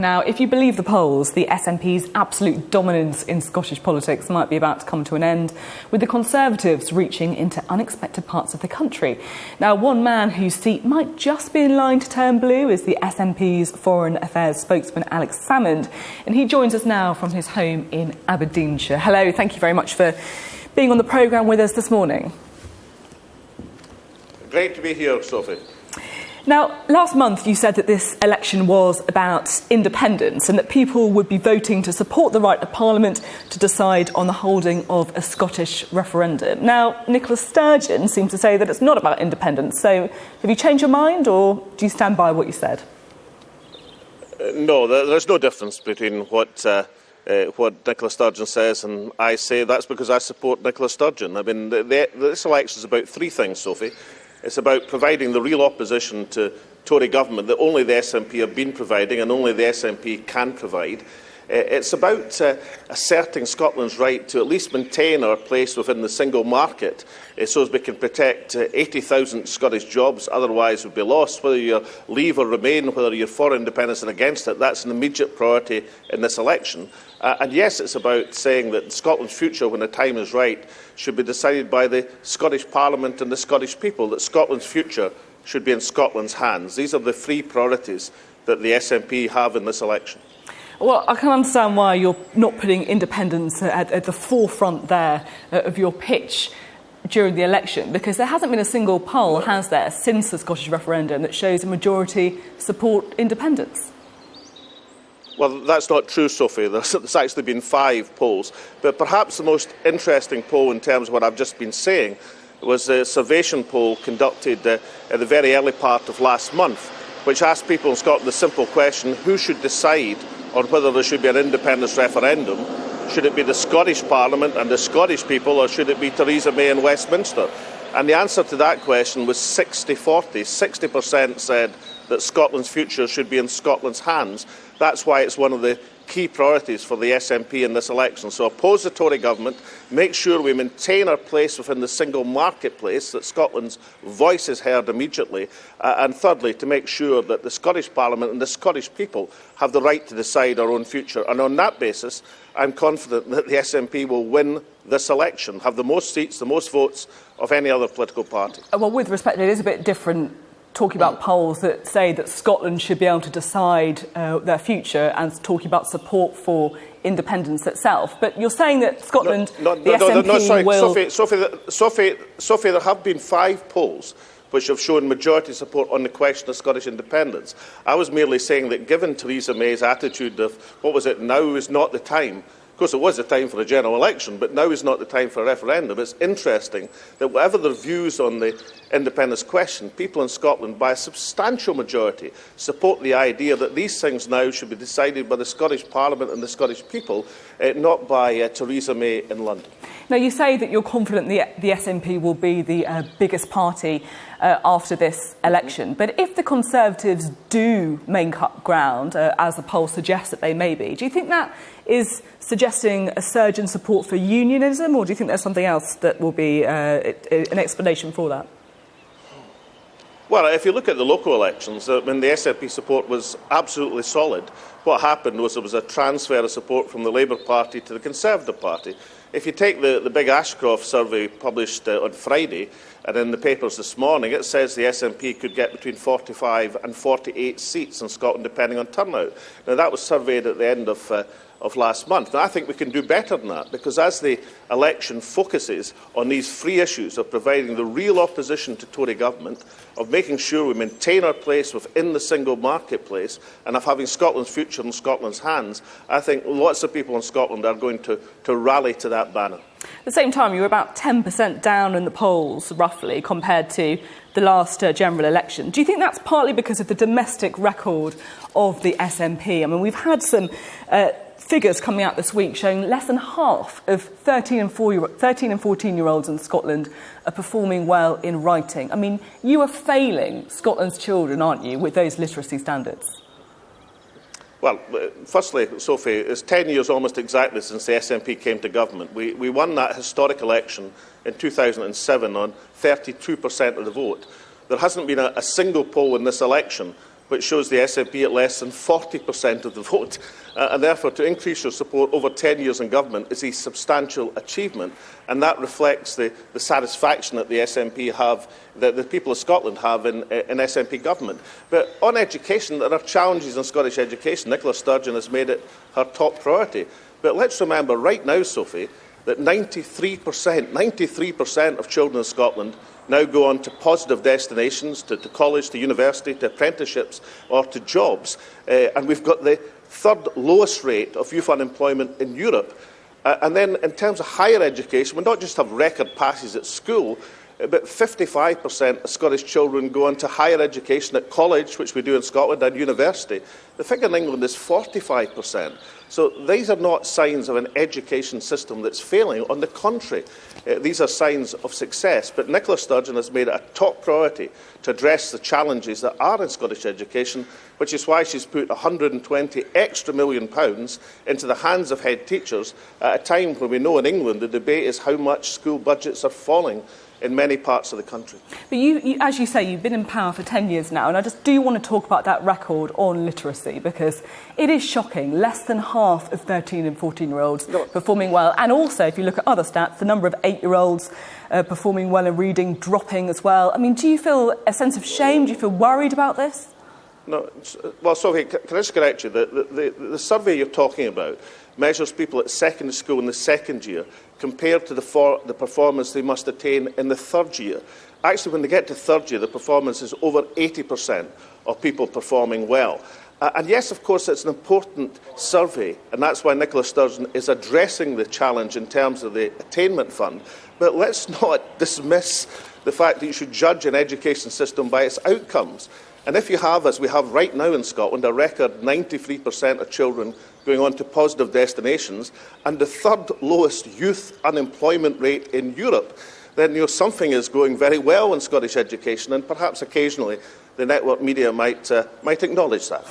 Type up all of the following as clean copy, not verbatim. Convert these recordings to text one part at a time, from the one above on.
Now, if you believe the polls, the SNP's absolute dominance in Scottish politics might be about to come to an end, with the Conservatives reaching into unexpected parts of the country. Now, one man whose seat might just be in line to turn blue is the SNP's Foreign Affairs spokesman, Alex Salmond, and he joins us now from his home in Aberdeenshire. Hello, thank you very much for being on the programme with us this morning. Great to be here, Sophie. Now, last month you said that this election was about independence and that people would be voting to support the right of Parliament to decide on the holding of a Scottish referendum. Now, Nicola Sturgeon seems to say that it's not about independence. So have you changed your mind, or do you stand by what you said? No, there's no difference between what Nicola Sturgeon says and I say. That's because I support Nicola Sturgeon. I mean, this election is about three things, Sophie. It's about providing the real opposition to Tory government that only the SNP have been providing and only the SNP can provide. It's about asserting Scotland's right to at least maintain our place within the single market so as we can protect 80,000 Scottish jobs otherwise would be lost. Whether you leave or remain, whether you're for independence and against it, that's an immediate priority in this election. And yes, it's about saying that Scotland's future, when the time is right, should be decided by the Scottish Parliament and the Scottish people, that Scotland's future should be in Scotland's hands. These are the three priorities that the SNP have in this election. Well, I can understand why you're not putting independence at the forefront there of your pitch during the election, because there hasn't been a single poll, has there, since the Scottish referendum that shows a majority support independence. Well, that's not true, Sophie. There's actually been 5 polls. But perhaps the most interesting poll in terms of what I've just been saying was a Survation poll conducted at the very early part of last month, which asked people in Scotland the simple question, who should decide on whether there should be an independence referendum? Should it be the Scottish Parliament and the Scottish people, or should it be Theresa May in Westminster? And the answer to that question was 60-40. 60% said that Scotland's future should be in Scotland's hands. That's why it's one of the key priorities for the SNP in this election. So oppose the Tory government, make sure we maintain our place within the single marketplace, that Scotland's voice is heard immediately, and thirdly, to make sure that the Scottish Parliament and the Scottish people have the right to decide our own future. And on that basis, I'm confident that the SNP will win this election, have the most seats, the most votes of any other political party. Well, with respect, it is a bit different talking about polls that say that Scotland should be able to decide their future and talking about support for independence itself. But you're saying that Scotland, sorry, will... Sophie, there have been 5 polls which have shown majority support on the question of Scottish independence. I was merely saying that given Theresa May's attitude of, now is not the time. Of course, it was the time for a general election, but now is not the time for a referendum. It's interesting that whatever their views on the independence question, people in Scotland, by a substantial majority, support the idea that these things now should be decided by the Scottish Parliament and the Scottish people, not by Theresa May in London. Now, you say that you're confident the SNP will be the biggest party after this election. But if the Conservatives do make up ground, as the poll suggests that they may be, do you think that is suggesting a surge in support for unionism, or do you think there's something else that will be an explanation for that? Well, if you look at the local elections, when the SNP support was absolutely solid, what happened was there was a transfer of support from the Labour Party to the Conservative Party. If you take the big Ashcroft survey published on Friday and in the papers this morning, it says the SNP could get between 45 and 48 seats in Scotland, depending on turnout. Now, that was surveyed at the end of last month. Now, I think we can do better than that, because as the election focuses on these three issues of providing the real opposition to Tory government, of making sure we maintain our place within the single marketplace, and of having Scotland's future in Scotland's hands, I think lots of people in Scotland are going to rally to that banner. At the same time, you were about 10% down in the polls, roughly, compared to the last general election. Do you think that's partly because of the domestic record of the SNP? I mean, we've had some figures coming out this week showing less than half of 13 and 14-year-olds in Scotland are performing well in writing. I mean, you are failing Scotland's children, aren't you, with those literacy standards? Well, firstly, Sophie, it's 10 years almost exactly since the SNP came to government. We won that historic election in 2007 on 32% of the vote. There hasn't been a single poll in this election which shows the SNP at less than 40% of the vote. And therefore, to increase your support over 10 years in government is a substantial achievement. And that reflects the satisfaction that the SNP have, that the people of Scotland have in SNP government. But on education, there are challenges in Scottish education. Nicola Sturgeon has made it her top priority. But let's remember right now, Sophie, that 93% of children in Scotland now go on to positive destinations, to college, to university, to apprenticeships or to jobs. And we've got the third lowest rate of youth unemployment in Europe. And then in terms of higher education, we not just have record passes at school, but 55% of Scottish children go on to higher education at college, which we do in Scotland, and university. The figure in England is 45%. So these are not signs of an education system that's failing. On the contrary, these are signs of success. But Nicola Sturgeon has made it a top priority to address the challenges that are in Scottish education, which is why she's put £120 extra million into the hands of head teachers at a time when we know in England the debate is how much school budgets are falling in many parts of the country. But you, as you say, you've been in power for 10 years now, and I just do want to talk about that record on literacy, because it is shocking. Less than half of 13 and 14-year-olds performing well. And also, if you look at other stats, the number of 8-year-olds performing well in reading dropping as well. I mean, do you feel a sense of shame? Do you feel worried about this? No. Well, Sophie, can I just correct you? The survey you're talking about measures people at secondary school in the second year compared to the performance they must attain in the third year. Actually, when they get to third year, the performance is over 80% of people performing well. And yes, of course, it's an important survey, and that's why Nicola Sturgeon is addressing the challenge in terms of the attainment fund. But let's not dismiss the fact that you should judge an education system by its outcomes. And if you have, as we have right now in Scotland, a record 93% of children going on to positive destinations and the third lowest youth unemployment rate in Europe, then something is going very well in Scottish education, and perhaps occasionally the network media might acknowledge that.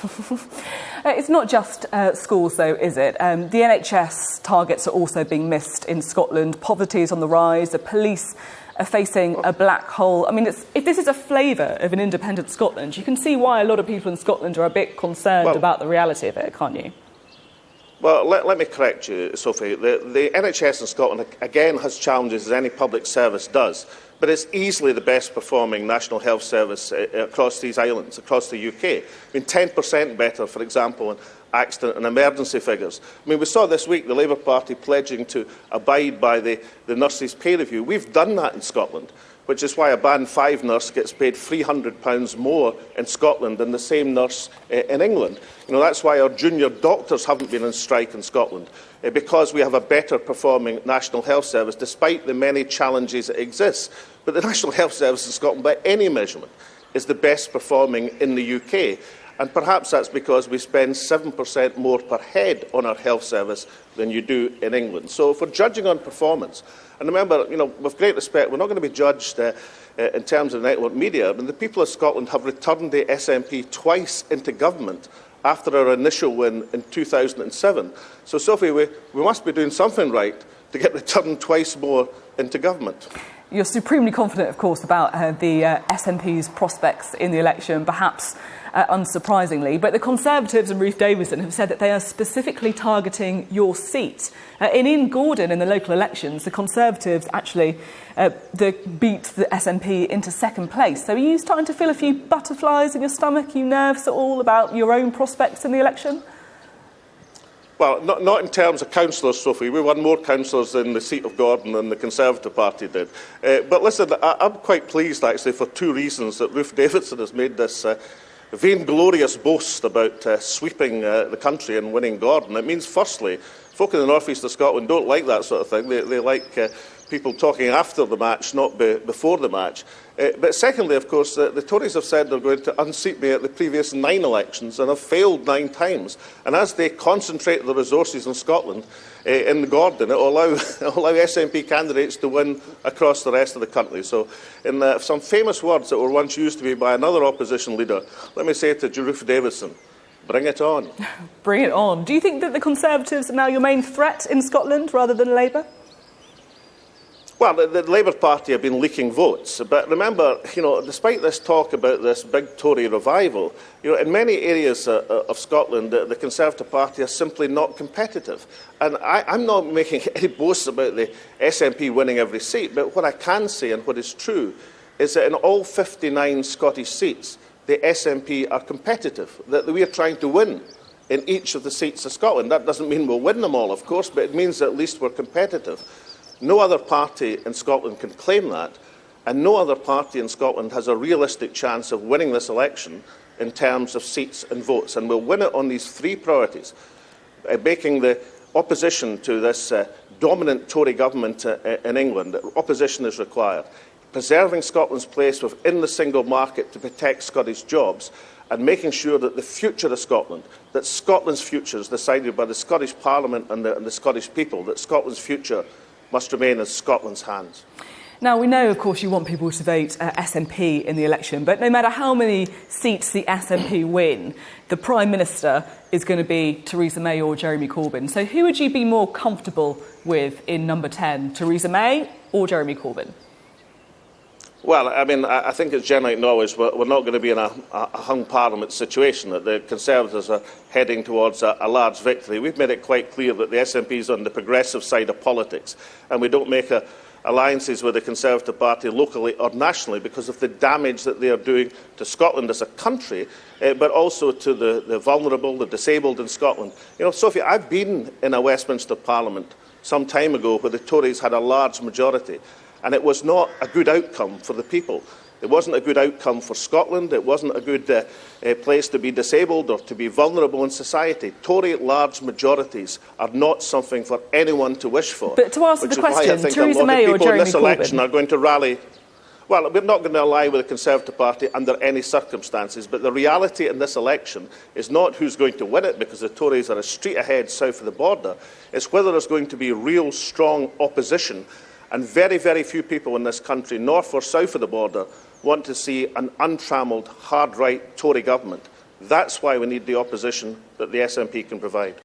It's not just schools, though, is it? The NHS targets are also being missed in Scotland. Poverty is on the rise. The police are facing a black hole. I mean, if this is a flavour of an independent Scotland, you can see why a lot of people in Scotland are a bit concerned about the reality of it, can't you? Well, let me correct you, Sophie. The NHS in Scotland, again, has challenges as any public service does, but it's easily the best performing national health service across these islands, across the UK. I mean, 10% better, for example, in accident and emergency figures. I mean, we saw this week the Labour Party pledging to abide by the nurses' pay review. We've done that in Scotland, which is why a Band 5 nurse gets paid £300 more in Scotland than the same nurse in England. That's why our junior doctors haven't been on strike in Scotland, because we have a better performing National Health Service, despite the many challenges that exist. But the National Health Service in Scotland, by any measurement, is the best performing in the UK. And perhaps that's because we spend 7% more per head on our health service than you do in England. So if we're judging on performance, and remember, with great respect, we're not going to be judged in terms of network media. I mean, the people of Scotland have returned the SNP twice into government after our initial win in 2007. So, Sophie, we must be doing something right to get returned twice more into government. You're supremely confident, of course, about the SNP's prospects in the election, perhaps unsurprisingly. But the Conservatives and Ruth Davidson have said that they are specifically targeting your seat. In Gordon, in the local elections, the Conservatives actually beat the SNP into second place. So are you starting to feel a few butterflies in your stomach? Are you nervous at all about your own prospects in the election? Well, not in terms of councillors, Sophie. We won more councillors in the seat of Gordon than the Conservative Party did. But listen, I'm quite pleased, actually, for two reasons that Ruth Davidson has made this vainglorious boast about sweeping the country and winning Gordon. It means, firstly, folk in the north east of Scotland don't like that sort of thing. They like people talking after the match, not before the match. But secondly, of course, the Tories have said they're going to unseat me at the previous 9 elections and have failed 9 times. And as they concentrate the resources in Scotland, in Gordon, it will allow SNP candidates to win across the rest of the country. So in some famous words that were once used to me by another opposition leader, let me say to Ruth Davidson, bring it on. Bring it on. Do you think that the Conservatives are now your main threat in Scotland rather than Labour? Well, the Labour Party have been leaking votes, but remember, despite this talk about this big Tory revival, in many areas of Scotland, the Conservative Party are simply not competitive. And I'm not making any boasts about the SNP winning every seat, but what I can say and what is true is that in all 59 Scottish seats, the SNP are competitive, that we are trying to win in each of the seats of Scotland. That doesn't mean we'll win them all, of course, but it means that at least we're competitive. No other party in Scotland can claim that, and no other party in Scotland has a realistic chance of winning this election in terms of seats and votes. And we'll win it on these three priorities: making the opposition to this dominant Tory government in England. Opposition is required. Preserving Scotland's place within the single market to protect Scottish jobs, and making sure that the future of Scotland, that Scotland's future is decided by the Scottish Parliament and the Scottish people, that Scotland's future must remain in Scotland's hands. Now, we know, of course, you want people to vote SNP in the election, but no matter how many seats the SNP win, the Prime Minister is going to be Theresa May or Jeremy Corbyn. So who would you be more comfortable with in number 10, Theresa May or Jeremy Corbyn? Well, I think it's generally acknowledged we're not going to be in a hung Parliament situation, that the Conservatives are heading towards a large victory. We've made it quite clear that the SNP is on the progressive side of politics, and we don't make alliances with the Conservative Party locally or nationally because of the damage that they are doing to Scotland as a country, but also to the vulnerable, the disabled in Scotland. Sophie, I've been in a Westminster Parliament some time ago where the Tories had a large majority, and it was not a good outcome for the people. It wasn't a good outcome for Scotland. It wasn't a good place to be disabled or to be vulnerable in society. Tory large majorities are not something for anyone to wish for. But to answer the question, Theresa May or Jeremy Corbyn? People in this election are going to rally. Well, we're not going to ally with the Conservative Party under any circumstances, but the reality in this election is not who's going to win it, because the Tories are a street ahead south of the border. It's whether there's going to be real strong opposition. And very, very few people in this country, north or south of the border, want to see an untrammelled, hard-right Tory government. That's why we need the opposition that the SNP can provide.